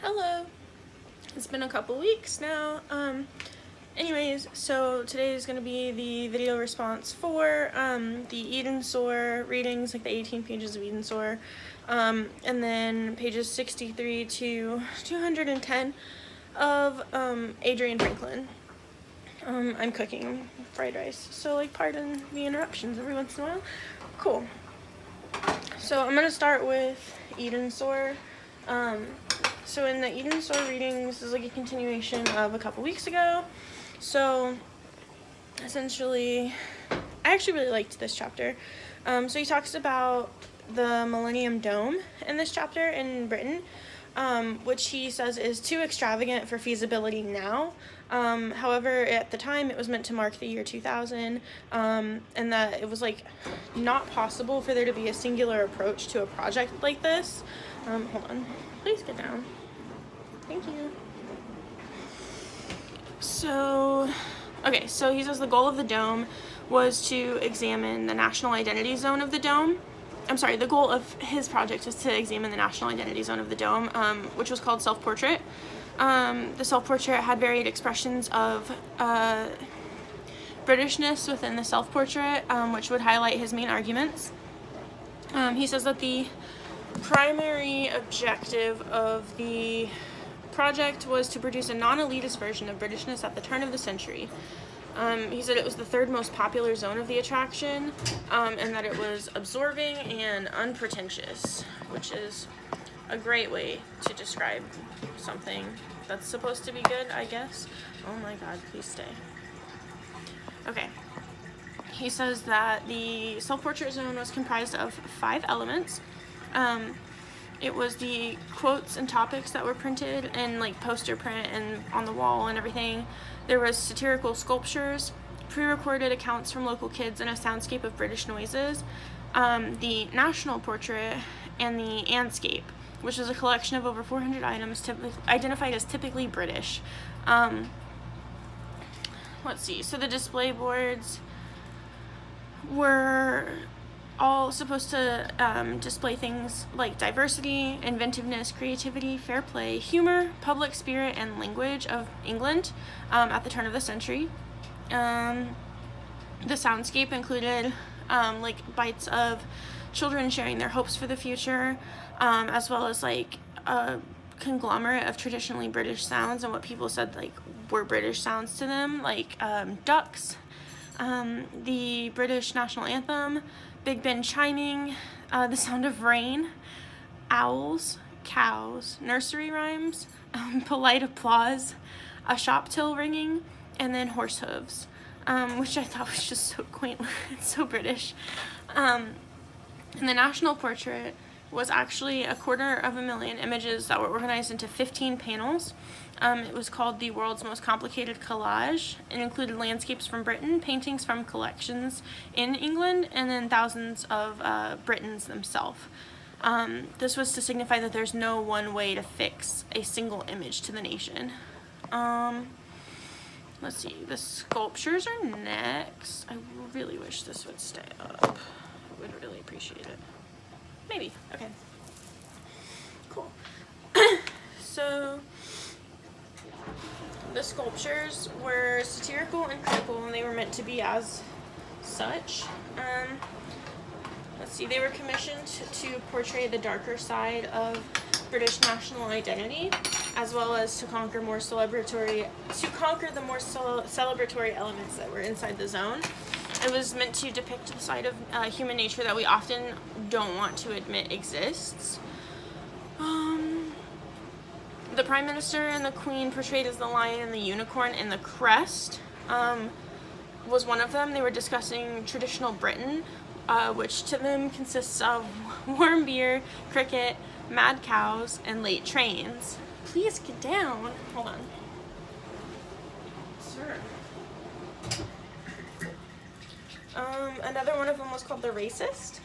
Hello. It's been a couple weeks now. Anyways, so today is going to be the video response for the Eden Soar readings, like the 18 pages of Eden Soar, and then pages 63 to 210 of Adrian Franklin. I'm cooking fried rice, so like pardon the interruptions every once in a while. Cool. So I'm going to start with Eden Soar. So in the Eden Soar reading, this is like a continuation of a couple weeks ago. So essentially, I actually really liked this chapter. So he talks about the Millennium Dome in this chapter in Britain, which he says is too extravagant for feasibility now. However, at the time it was meant to mark the year 2000, and that it was like not possible for there to be a singular approach to a project like this. Hold on, please get down. Thank you. So he says the goal of the dome was to examine the national identity zone of the dome. The goal of his project was to examine the national identity zone of the dome, which was called self-portrait. The self-portrait had varied expressions of Britishness within the self-portrait, which would highlight his main arguments. He says that the primary objective of the project was to produce a non-elitist version of Britishness at the turn of the century. He said it was the third most popular zone of the attraction, and that it was absorbing and unpretentious, which is a great way to describe something that's supposed to be good, I guess. Oh my god, please stay. Okay. He says that the self-portrait zone was comprised of 5 elements. It was the quotes and topics that were printed in like poster print and on the wall and everything. There was satirical sculptures, pre-recorded accounts from local kids, and a soundscape of British noises. The national portrait and the Andscape, which is a collection of over 400 items identified as typically British. Let's see. So the display boards were all supposed to display things like diversity, inventiveness, creativity, fair play, humor, public spirit, and language of England at the turn of the century. The soundscape included like bites of children sharing their hopes for the future, as well as like a conglomerate of traditionally British sounds and what people said like were British sounds to them, like ducks, the British national anthem, Big Ben chiming, the sound of rain, owls, cows, nursery rhymes, polite applause, a shop till ringing, and then horse hooves, which I thought was just so quaint. It's so British. And the national portrait was actually 250,000 images that were organized into 15 panels. It was called the world's most complicated collage. It included landscapes from Britain, paintings from collections in England, and then thousands of Britons themselves. This was to signify that there's no one way to fix a single image to the nation. Let's see, the sculptures are next. I really wish this would stay up. I would really appreciate it. Maybe. Okay. Cool. So the sculptures were satirical and critical, and they were meant to be as such. Let's see, they were commissioned to portray the darker side of British national identity, as well as to conquer the more celebratory elements that were inside the zone. It was meant to depict the side of human nature that we often don't want to admit exists. The Prime Minister and the Queen, portrayed as the lion and the unicorn and the crest, was one of them. They were discussing traditional Britain, which to them consists of warm beer, cricket, mad cows, and late trains. Please get down. Hold on. Sir. Another one of them was called The Racist,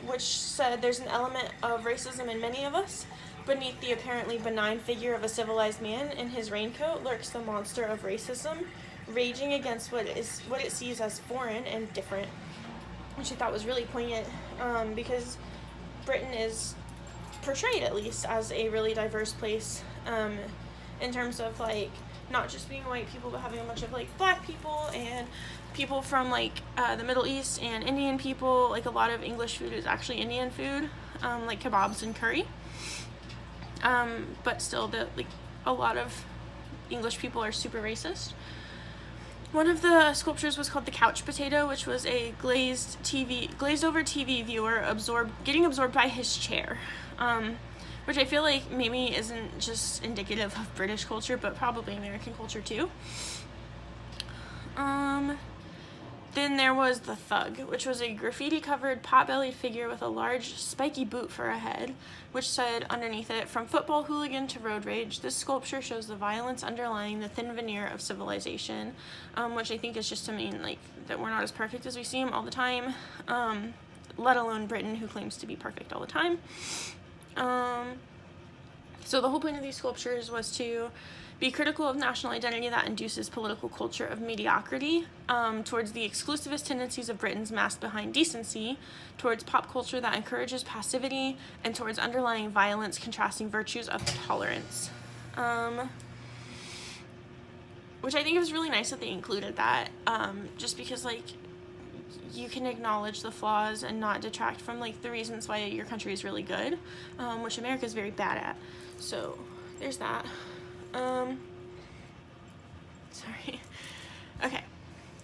which said there's an element of racism in many of us. Beneath the apparently benign figure of a civilized man in his raincoat lurks the monster of racism, raging against what it sees as foreign and different, which I thought was really poignant, because Britain is portrayed, at least, as a really diverse place, in terms of, like, not just being white people, but having a bunch of, like, black people and people from, like, the Middle East and Indian people. Like, a lot of English food is actually Indian food, like kebabs and curry. But still, a lot of English people are super racist. One of the sculptures was called the couch potato, which was a glazed over TV viewer getting absorbed by his chair, which I feel like maybe isn't just indicative of British culture, but probably American culture too. Then there was the Thug, which was a graffiti-covered, pot-bellied figure with a large, spiky boot for a head, which said underneath it, "From football hooligan to road rage, this sculpture shows the violence underlying the thin veneer of civilization," which I think is just to mean, like, that we're not as perfect as we seem all the time, let alone Britain, who claims to be perfect all the time. So the whole point of these sculptures was to be critical of national identity that induces political culture of mediocrity, towards the exclusivist tendencies of Britain's masked behind decency, towards pop culture that encourages passivity, and towards underlying violence contrasting virtues of tolerance. Which I think it was really nice that they included that, just because, like, you can acknowledge the flaws and not detract from, like, the reasons why your country is really good, which America is very bad at. So there's that. Sorry. Okay.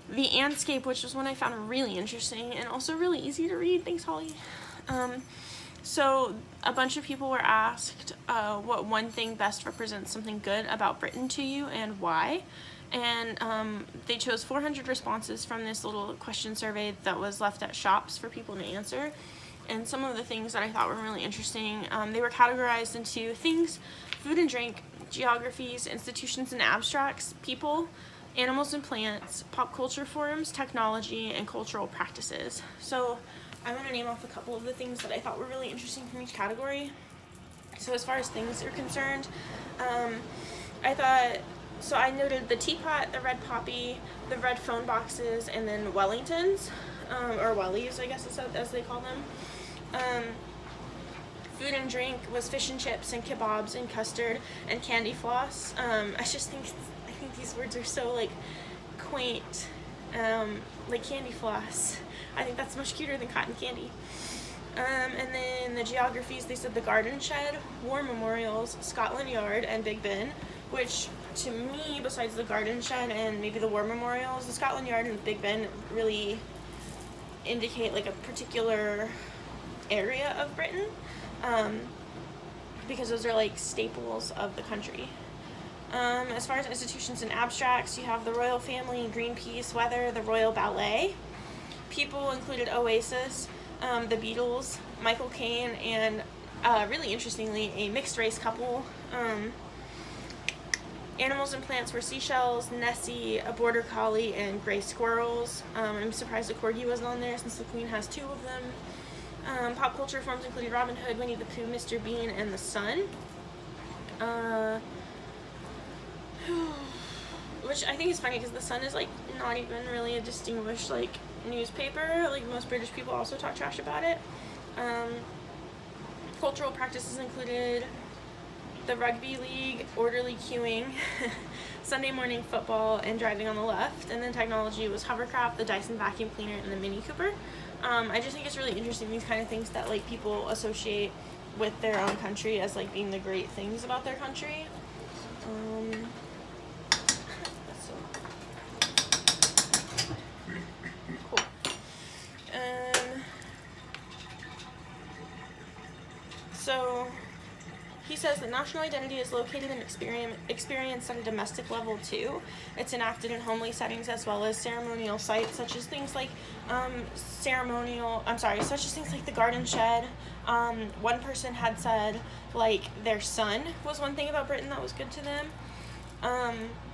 The Andscape, which was one I found really interesting and also really easy to read. Thanks, Holly. So a bunch of people were asked what one thing best represents something good about Britain to you and why. And they chose 400 responses from this little question survey that was left at shops for people to answer. And some of the things that I thought were really interesting, they were categorized into things, food and drink, geographies, institutions and abstracts, people, animals and plants, pop culture forms, technology, and cultural practices. So I'm going to name off a couple of the things that I thought were really interesting from each category. So as far as things are concerned, I noted the teapot, the red poppy, the red phone boxes, and then Wellingtons, or Wellies, I guess is as they call them. Food and drink was fish and chips and kebabs and custard and candy floss. I think these words are so, like, quaint, like candy floss. I think that's much cuter than cotton candy. And then the geographies, they said the Garden Shed, War Memorials, Scotland Yard, and Big Ben, which to me, besides the Garden Shed and maybe the War Memorials, the Scotland Yard and Big Ben really indicate, like, a particular area of Britain, because those are, like, staples of the country. As far as institutions and abstracts, you have the Royal Family, Greenpeace, Weather, the Royal Ballet. People included Oasis, the Beatles, Michael Caine, and really interestingly, a mixed race couple. Animals and plants were seashells, Nessie, a border collie, and gray squirrels. I'm surprised the corgi wasn't on there since the Queen has 2 of them. Pop culture forms included Robin Hood, Winnie the Pooh, Mr. Bean, and the Sun. Which I think is funny because the Sun is, like, not even really a distinguished, like, newspaper. Like, most British people also talk trash about it. Cultural practices included the rugby league, orderly queuing, Sunday morning football, and driving on the left. And then technology was hovercraft, the Dyson vacuum cleaner, and the Mini Cooper. I just think it's really interesting, these kind of things that, like, people associate with their own country as, like, being the great things about their country. Cool. So he says that national identity is located and experienced at a domestic level too. It's enacted in homely settings as well as ceremonial sites, such as things like the Garden Shed. One person had said, like, their sun was one thing about Britain that was good to them.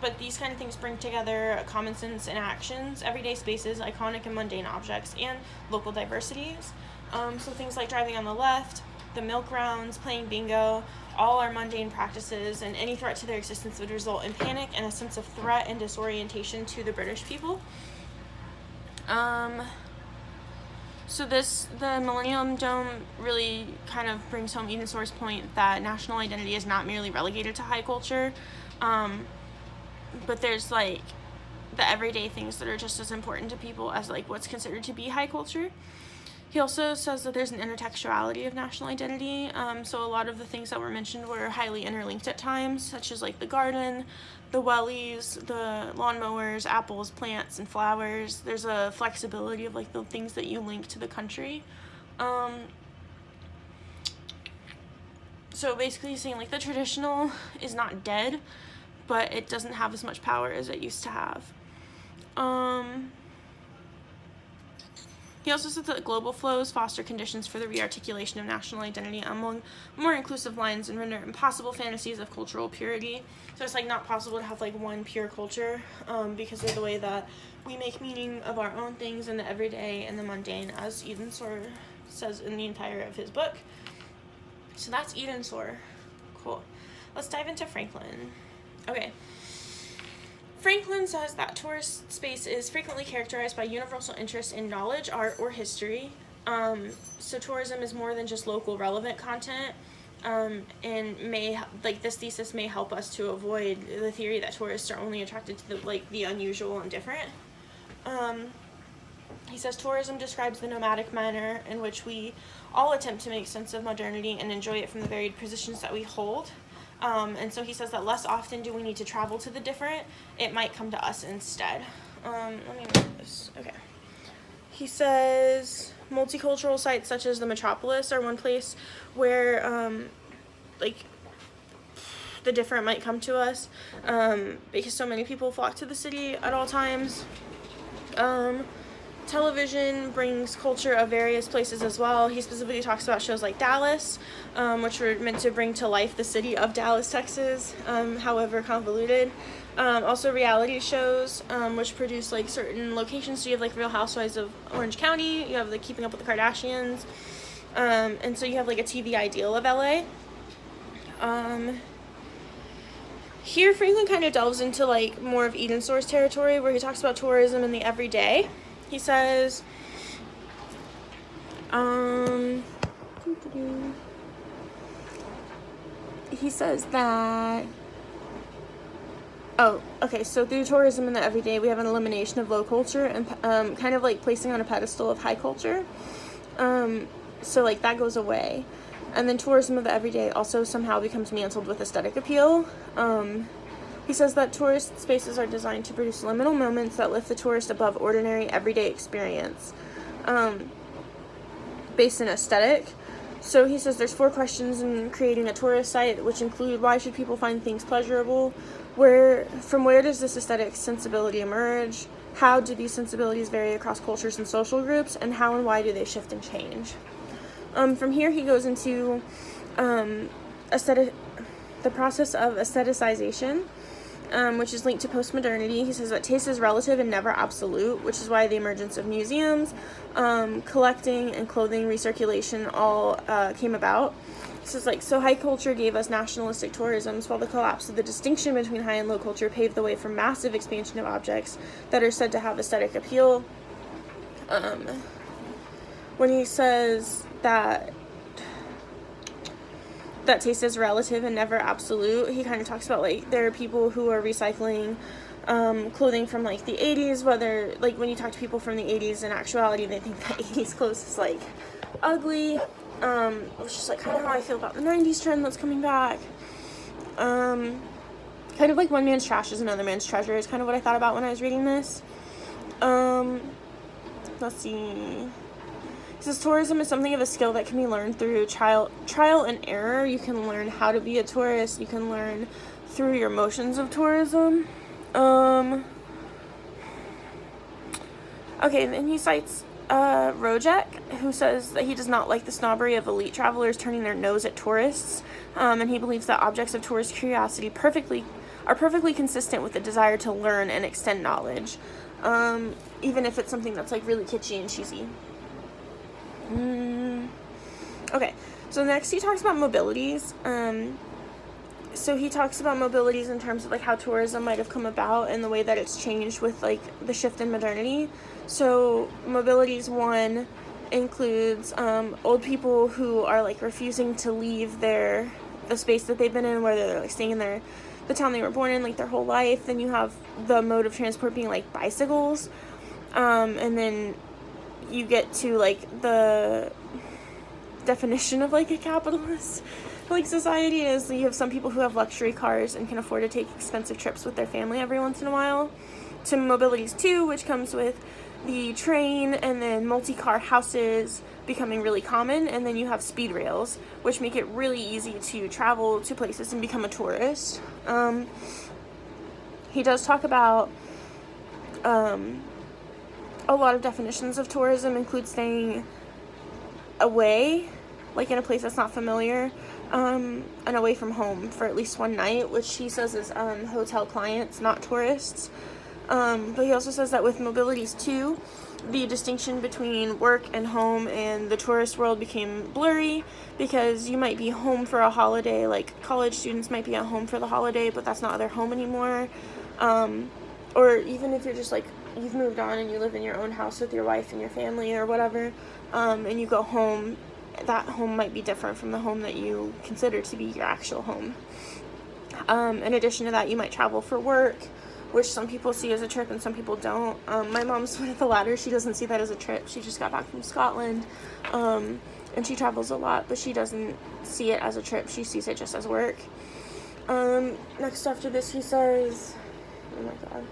But these kind of things bring together common sense and actions, everyday spaces, iconic and mundane objects, and local diversities. So things like driving on the left, the milk rounds, playing bingo, all are mundane practices, and any threat to their existence would result in panic and a sense of threat and disorientation to the British people. So the Millennium Dome really kind of brings home Eden Sore's point that national identity is not merely relegated to high culture, but there's like the everyday things that are just as important to people as like what's considered to be high culture. He also says that there's an intertextuality of national identity, so a lot of the things that were mentioned were highly interlinked at times, such as like the garden, the wellies, the lawnmowers, apples, plants, and flowers. There's a flexibility of like the things that you link to the country. So basically he's saying like the traditional is not dead, but it doesn't have as much power as it used to have. He also said that global flows foster conditions for the rearticulation of national identity among more inclusive lines and render impossible fantasies of cultural purity. So it's like not possible to have like one pure culture because of the way that we make meaning of our own things in the everyday and the mundane, as Eden Sore says in the entire of his book. So that's Eden Sore. Cool. Let's dive into Franklin. Okay. Franklin says that tourist space is frequently characterized by universal interest in knowledge, art, or history. So tourism is more than just local relevant content, and this thesis may help us to avoid the theory that tourists are only attracted to the unusual and different. He says tourism describes the nomadic manner in which we all attempt to make sense of modernity and enjoy it from the varied positions that we hold. And so he says that less often do we need to travel to the different, it might come to us instead. Let me read this. Okay. He says multicultural sites such as the metropolis are one place where the different might come to us because so many people flock to the city at all times. Television brings culture of various places as well. He specifically talks about shows like Dallas, which were meant to bring to life the city of Dallas, Texas, however convoluted. Also reality shows, which produce like certain locations. So you have like Real Housewives of Orange County, you have like Keeping Up with the Kardashians, and so you have like a TV ideal of LA. Here Franklin kind of delves into like more of Eden Sore's territory, where he talks about tourism in the everyday. He says, that, so through tourism in the everyday, we have an elimination of low culture and kind of like placing on a pedestal of high culture. So like that goes away. And then tourism of the everyday also somehow becomes mantled with aesthetic appeal. He says that tourist spaces are designed to produce liminal moments that lift the tourist above ordinary everyday experience, based in aesthetic. So he says there's 4 questions in creating a tourist site, which include: why should people find things pleasurable? From where does this aesthetic sensibility emerge? How do these sensibilities vary across cultures and social groups? And how and why do they shift and change? From here he goes into the process of aestheticization, which is linked to postmodernity. He says that taste is relative and never absolute, which is why the emergence of museums, collecting, and clothing recirculation all came about. He says, so high culture gave us nationalistic tourisms, while the collapse of the distinction between high and low culture paved the way for massive expansion of objects that are said to have aesthetic appeal. When he says that taste is relative and never absolute, he kind of talks about there are people who are recycling clothing from the 80s, whether when you talk to people from the 80s, in actuality they think that 80s clothes is ugly, which is kind of how I feel about the 90s trend that's coming back. Kind of one man's trash is another man's treasure is kind of what I thought about when I was reading this. Let's see. He says tourism is something of a skill that can be learned through trial and error. You can learn how to be a tourist. You can learn through your motions of tourism. Okay, then he cites Rojek, who says that he does not like the snobbery of elite travelers turning their nose at tourists, and he believes that objects of tourist curiosity are perfectly consistent with the desire to learn and extend knowledge, even if it's something that's really kitschy and cheesy. Okay, so next he talks about mobilities. So he talks about mobilities in terms of how tourism might have come about and the way that it's changed with the shift in modernity. So mobilities, one, includes old people who are like refusing to leave the space that they've been in, where they're like staying in the town they were born in like their whole life. Then you have the mode of transport being like bicycles, and then you get to like the definition of like a capitalist like society is you have some people who have luxury cars and can afford to take expensive trips with their family every once in a while, to mobilities 2, which comes with the train and then multi-car houses becoming really common, and then you have speed rails, which make it really easy to travel to places and become a tourist. He does talk about a lot of definitions of tourism include staying away, like in a place that's not familiar, and away from home for at least one night, which he says is hotel clients, not tourists. But he also says that with mobilities 2, the distinction between work and home and the tourist world became blurry, because you might be home for a holiday, like college students might be at home for the holiday, but that's not their home anymore. Or even if you're just like, you've moved on and you live in your own house with your wife and your family or whatever, and you go home, that home might be different from the home that you consider to be your actual home. In addition to that, you might travel for work, which some people see as a trip and some people don't. My mom's one of the latter. She doesn't see that as a trip. She just got back from Scotland, and she travels a lot, but she doesn't see it as a trip. She sees it just as work. Next after this, he says, oh my god,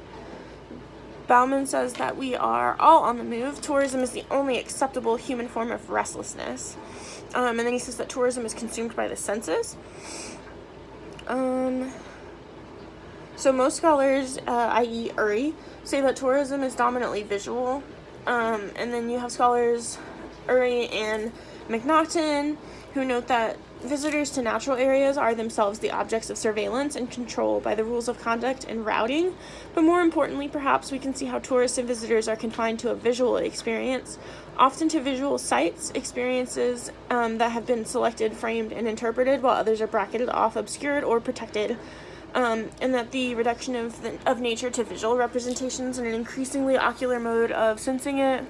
Bauman says that we are all on the move. Tourism is the only acceptable human form of restlessness. And then he says that tourism is consumed by the senses. So most scholars, i.e. Uri, say that tourism is dominantly visual. And then you have scholars, Uri and McNaughton, who note that visitors to natural areas are themselves the objects of surveillance and control by the rules of conduct and routing. But more importantly, perhaps, we can see how tourists and visitors are confined to a visual experience, often to visual sights, experiences that have been selected, framed, and interpreted, while others are bracketed off, obscured, or protected. And that the reduction of nature to visual representations and an increasingly ocular mode of sensing it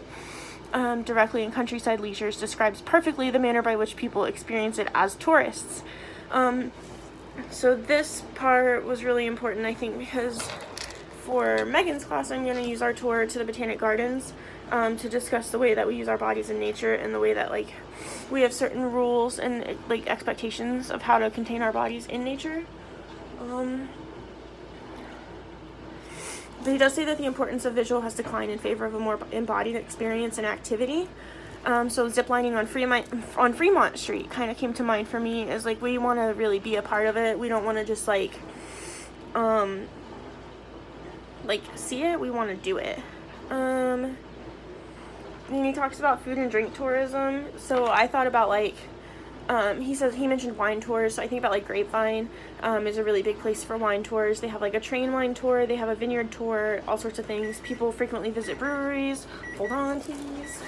directly in countryside leisures describes perfectly the manner by which people experience it as tourists. So this part was really important, I think, because for Megan's class, I'm going to use our tour to the Botanic Gardens to discuss the way that we use our bodies in nature and the way that, like, we have certain rules and, like, expectations of how to contain our bodies in nature. But he does say that the importance of visual has declined in favor of a more embodied experience and activity. So ziplining on Fremont Street kind of came to mind for me as, like, we want to really be a part of it. We don't want to just, like see it. We want to do it. And he talks about food and drink tourism. So I thought about, like, he mentioned wine tours, so I think about, like, Grapevine is a really big place for wine tours. They have, like, a train wine tour, they have a vineyard tour, all sorts of things. People frequently visit breweries. Hold on, please.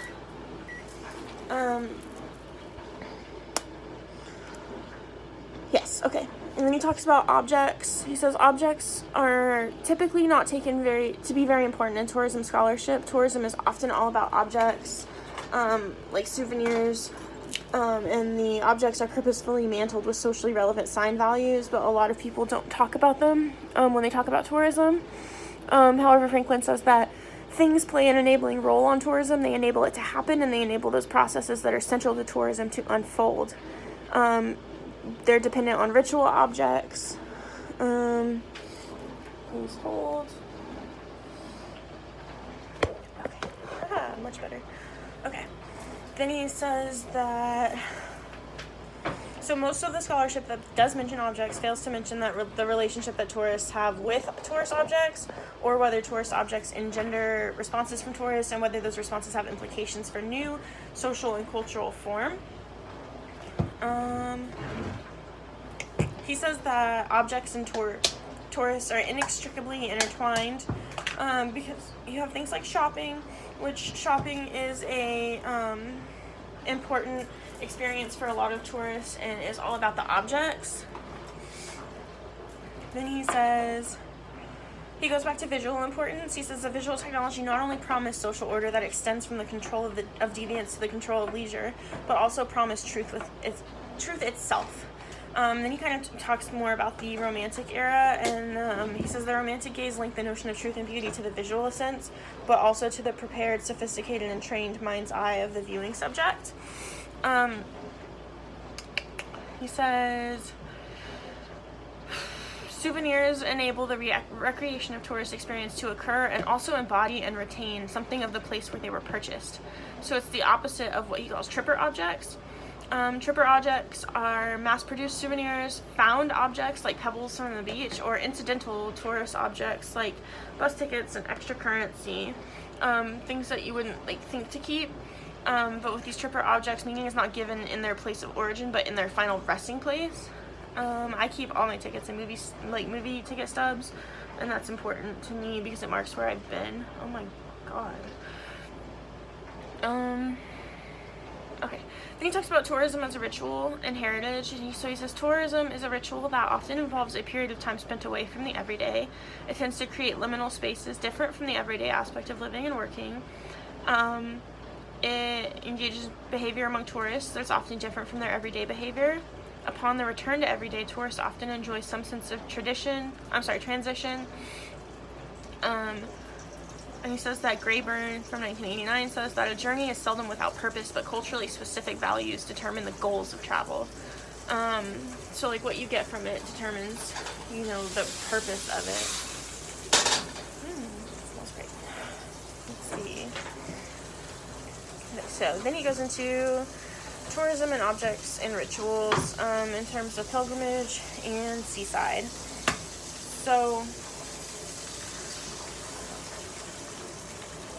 Yes, okay. And then he talks about objects. He says objects are typically not taken to be very important in tourism scholarship. Tourism is often all about objects, like souvenirs, and the objects are purposefully mantled with socially relevant sign values, but a lot of people don't talk about them when they talk about tourism. However, Franklin says that things play an enabling role on tourism. They enable it to happen, and they enable those processes that are central to tourism to unfold. They're dependent on ritual objects. Please hold. Okay. Much better. Okay. Then he says that, so most of the scholarship that does mention objects fails to mention that the relationship that tourists have with tourist objects, or whether tourist objects engender responses from tourists, and whether those responses have implications for new social and cultural form. He says that objects and tourists are inextricably intertwined, because you have things like shopping, which shopping is a important experience for a lot of tourists and is all about the objects. Then he says, He goes back to visual importance. He says the visual technology not only promised social order that extends from the control of deviance to the control of leisure, but also promised truth itself. Then he kind of talks more about the Romantic era, and he says the Romantic gaze linked the notion of truth and beauty to the visual sense, but also to the prepared, sophisticated, and trained mind's eye of the viewing subject. He says souvenirs enable the recreation of tourist experience to occur and also embody and retain something of the place where they were purchased. So it's the opposite of what he calls tripper objects. Tripper objects are mass-produced souvenirs, found objects like pebbles from the beach, or incidental tourist objects like bus tickets and extra currency, things that you wouldn't think to keep. But with these tripper objects, meaning is not given in their place of origin, but in their final resting place. I keep all my tickets in movie ticket stubs, and that's important to me because it marks where I've been. Oh my god. Okay. Then he talks about tourism as a ritual and heritage. So he says tourism is a ritual that often involves a period of time spent away from the everyday. It tends to create liminal spaces different from the everyday aspect of living and working. It engages behavior among tourists that's often different from their everyday behavior. Upon the return to everyday, tourists often enjoy some sense of transition. And he says that Grayburn from 1989 says that a journey is seldom without purpose, but culturally specific values determine the goals of travel. So like what you get from it determines, the purpose of it. Smells great. Let's see. So then he goes into tourism and objects and rituals in terms of pilgrimage and seaside. So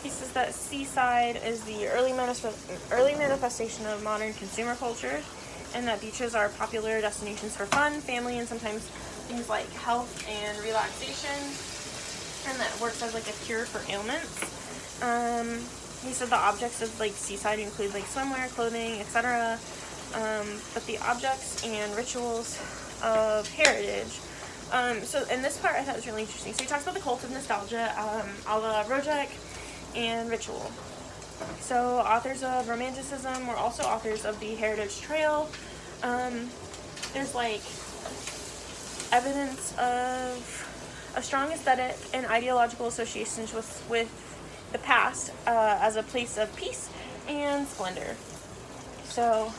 he says that seaside is the early manifestation of modern consumer culture, and that beaches are popular destinations for fun, family, and sometimes things like health and relaxation, and that works as like a cure for ailments. He said the objects of seaside include swimwear, clothing, etc. But the objects and rituals of heritage. And this part I thought was really interesting. So he talks about the cult of nostalgia, a la Rojek, and ritual. So authors of Romanticism were also authors of the Heritage Trail. There's evidence of a strong aesthetic and ideological associations with the past as a place of peace and splendor. So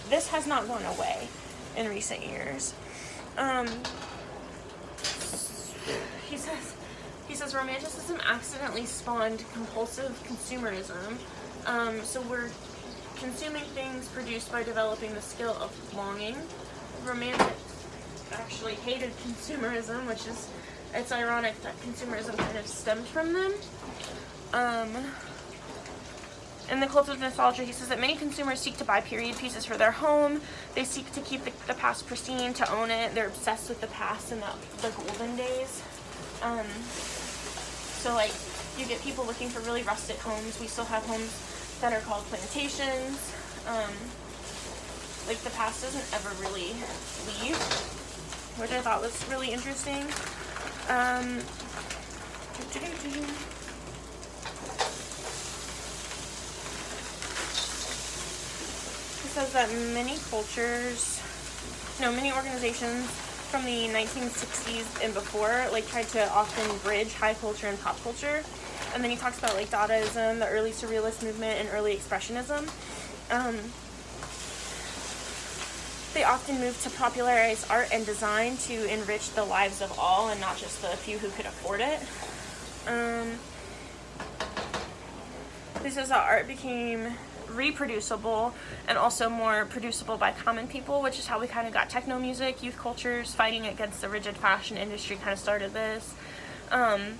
this has not gone away in recent years. He says Romanticism accidentally spawned compulsive consumerism. So we're consuming things produced by developing the skill of longing. Romantics actually hated consumerism, it's ironic that consumerism kind of stemmed from them. In the cult of nostalgia, he says that many consumers seek to buy period pieces for their home. They seek to keep the past pristine, to own it. They're obsessed with the past and the golden days. So you get people looking for really rustic homes. We still have homes that are called plantations. The past doesn't ever really leave, which I thought was really interesting. It says that many organizations from the 1960s and before tried to often bridge high culture and pop culture. And then he talks about Dadaism, the early Surrealist movement, and early Expressionism. They often moved to popularize art and design to enrich the lives of all and not just the few who could afford it. This is how art became reproducible and also more producible by common people, which is how we kind of got techno music. Youth cultures fighting against the rigid fashion industry kind of started this. And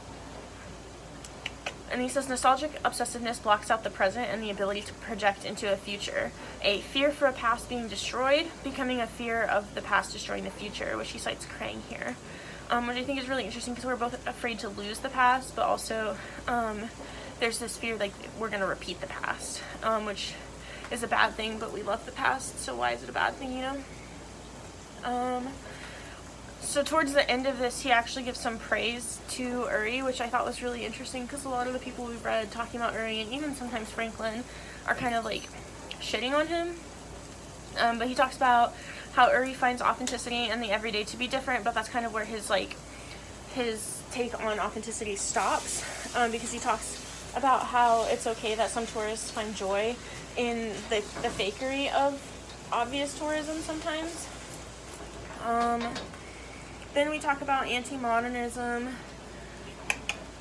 he says nostalgic obsessiveness blocks out the present and the ability to project into a future. A fear for a past being destroyed, becoming a fear of the past destroying the future, which he cites Krang here. Which I think is really interesting because we're both afraid to lose the past, but also there's this fear we're going to repeat the past, which is a bad thing, but we love the past, so why is it a bad thing, So towards the end of this, he actually gives some praise to Uri, which I thought was really interesting because a lot of the people we've read talking about Uri, and even sometimes Franklin, are kind of like shitting on him. But he talks about how Uri finds authenticity in the everyday to be different, but that's kind of where his take on authenticity stops, because he talks about how it's okay that some tourists find joy in the fakery of obvious tourism sometimes. Then we talk about anti-modernism.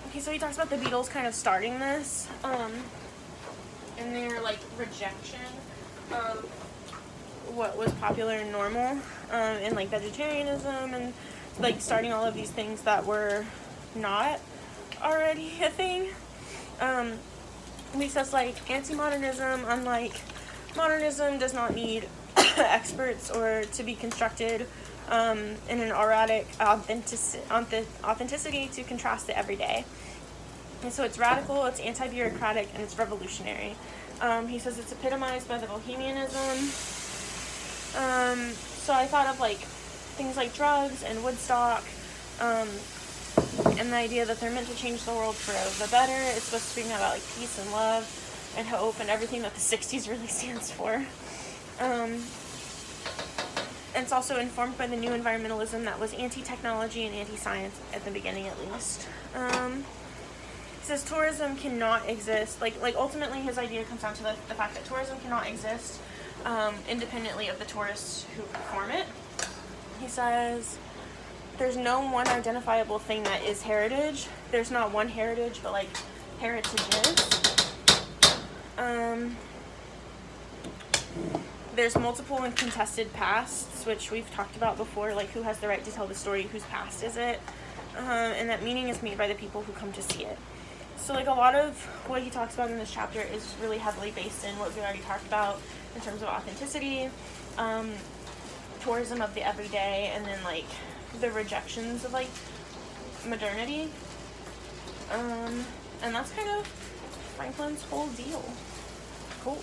Okay, so he talks about the Beatles kind of starting this, and their like rejection of what was popular and normal, and like vegetarianism, and like starting all of these things that were not already a thing. He says like anti-modernism, unlike modernism, does not need experts or to be constructed in an erratic authenticity to contrast the everyday. And so it's radical, it's anti-bureaucratic, and it's revolutionary. He says it's epitomized by the bohemianism. So I thought of like things like drugs and Woodstock, and the idea that they're meant to change the world for the better. It's supposed to be about like peace and love and hope and everything that the 60s really stands for. And it's also informed by the new environmentalism that was anti-technology and anti-science at the beginning, at least. He says tourism cannot exist. Like ultimately, his idea comes down to the fact that tourism cannot exist independently of the tourists who perform it. He says there's no one identifiable thing that is heritage. There's not one heritage, but like heritages. There's multiple and contested pasts, which we've talked about before, like who has the right to tell the story, whose past is it, and that meaning is made by the people who come to see it. So like a lot of what he talks about in this chapter is really heavily based in what we already talked about in terms of authenticity, tourism of the everyday, and then like the rejections of like modernity, and that's kind of Franklin's whole deal. Cool.